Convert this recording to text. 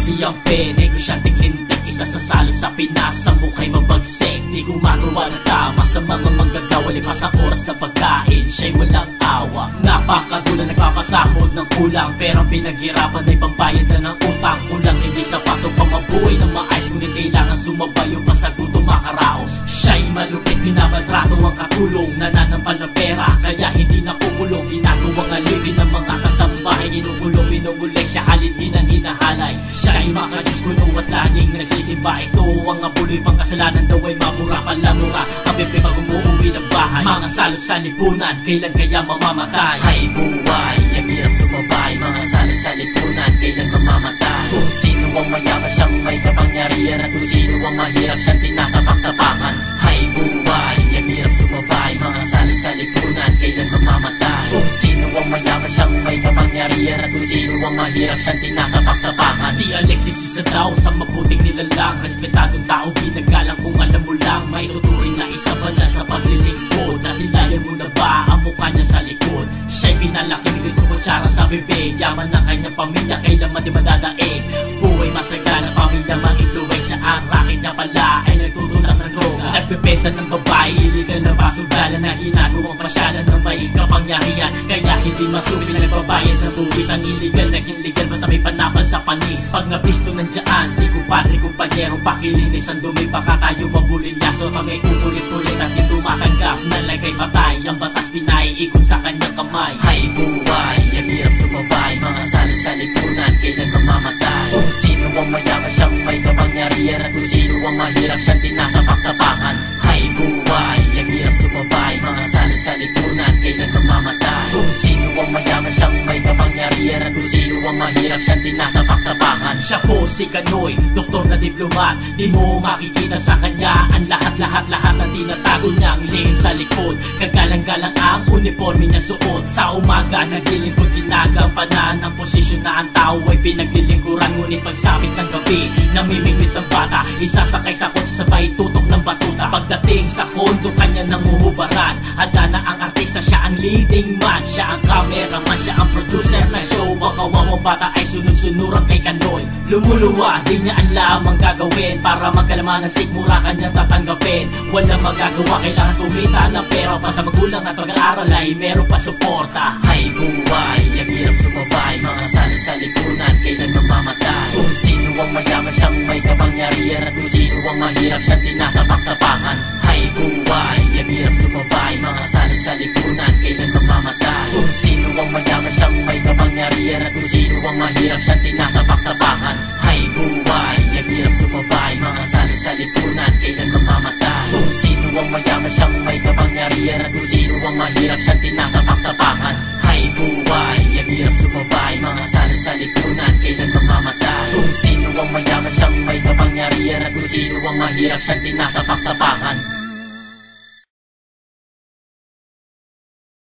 siyampe, negosyanteng lintik, isa sa salot sa Pinas. Sa mukha'y mabagsik, di gumagawa ng tama sa mga manggagawa. Lipas ang oras na pagkain, siya'y walang awa. Napakagulan, nagpapasahod ng kulang, perang pinaghirapan ay pambayad na ng utang. Kulang hindi sapat upang mabuhay ng maayos, ngunit kailangan sumabayo pa sa gutom makaraos. Siya'y malupit, binabaltrato ang katulong, nananampal ng pera, kaya hindi nakukulong. Ginagawang alipin ng mga kasambahay, ginukulong, binumulay siya, halinhinan, hinahalay. Siya'y makadiyos kuno at laging nagsisimba. Ito ang abuloy, pang kasalanan daw ay mabura, palamura ang bebe pag umuwi ng bahay. Mga salot sa lipunan, kailan kaya mamamatay? Hay buhay, ang hirap sumabay. Mga salot sa lipunan, kailan mamamatay? Kung sino ang mayaman, siyang may kapangyarihan, at kung sino ang mahirap, siyang tinatapak-tapakan. Hay buhay, ang hirap sumabay. Mga salot sa lipunan, kailan mamamatay? Kung sino ang mayaman, siyang may kapangyarihan, at kung sino ang mahirap, siyang tinatapak-tapakan. Si Alexis isa daw sa mabuting nilalang, respetadong tao, ginagalang kung alam mo lang. May tuturing na isa bala sa paglilingkod, nasilayan mo na ba ang mukha niya sa likod? Siya'y pinalaki, bigay ko kutsara sa bibig, yaman ng kanyang pamilya, kailan di madadaig. Buhay masagana, pamilya mang-impluwensya, ang racket niya pala ay nagtutulak ng droga. Nagbebenta ng babae, iligal na basugala, na ginagawang pasyalan ng may kapangyarihan, kaya hindi masubi na nagbabayad ng buwis. Ang illegal naging legal basta may panapan sa panis. Pag nabisto nandiyan, si kumpadre, kumpanyero, pakilinis ang dumi, baka tayo mabulilyaso. Pag may ulit-ulit at di tumatanggap, nalagay patay, ang batas pinaiikot sa kanyang kamay. Hay buhay, ang hirap sumabay. Mga salot sa lipunan, kailan mamamatay? Kung sino ang mayaman, siyang may kapangyarihan, at kung sino ang mahirap, siyang tinatapak-tapakan. Hay buhay, ang hirap sumabay. Mga salot sa lipunan, kailan mamamatay? Kung sino ang mayaman, siyang may kapangyarihan, at kung sino ang mahirap, siyang tinatapak-tapakan. Siya po si Kanoy, doktor na diplomat. Di mo makikita sa kanya ang lahat na tinatago niyang lihim sa likod. Kagalang-galang ang uniforme niya suot. Sa umaga naglilingkod, ginagampanan ang posisyon na ang tao ay pinaglilingkuran. Ngunit pagsapit ng gabi, namimingwit ng bata, isasakay sa kotse, sabay tutok ng batuta. Pagdating sa kondo, kanya nanguhubaran. Handa na ang artista, siya ang leading man, siya ang cameraman, siya ang producer ng show. Ang kawawang bata ay sunod-sunuran kay Kanoy. Lumuluwa, di niya alam ang gagawin, para magkalaman ng sikmura kanyang tatanggapin. Walang magagawa, kailangan kumita ng pera, pa sa magulang at pag-aaral ay meron pa suporta. Hay buhay, ang hirap sumabay. Mga salot sa lipunan, kailan mamamatay? Kung sino ang mayaman, siyang may kapangyarihan, at kung sino ang mahirap, siyang tinatapak-tapakan. Hay buhay, ang hirap sumabay. Mga salot sa lipunan, kailan mamamatay? Kung sino ang mayaman, siyang may kapangyarihan, at kung sino ang mahirap, siyang tinatapak-tapakan. Hay buhay, ang hirap sumabay. Mga salot sa lipunan, kailan mamamatay? Kung sino ang mayaman, siyang may kapangyarihan, at kung sino ang mahirap, siyang tinatapak-tapakan. Hay buhay, ang hirap sumabay. Mga salot sa lipunan, kailan mamamatay? Kung sino ang mayaman, siyang may kapangyarihan, at kung sino ang mahirap, siyang tinatapak-tapakan.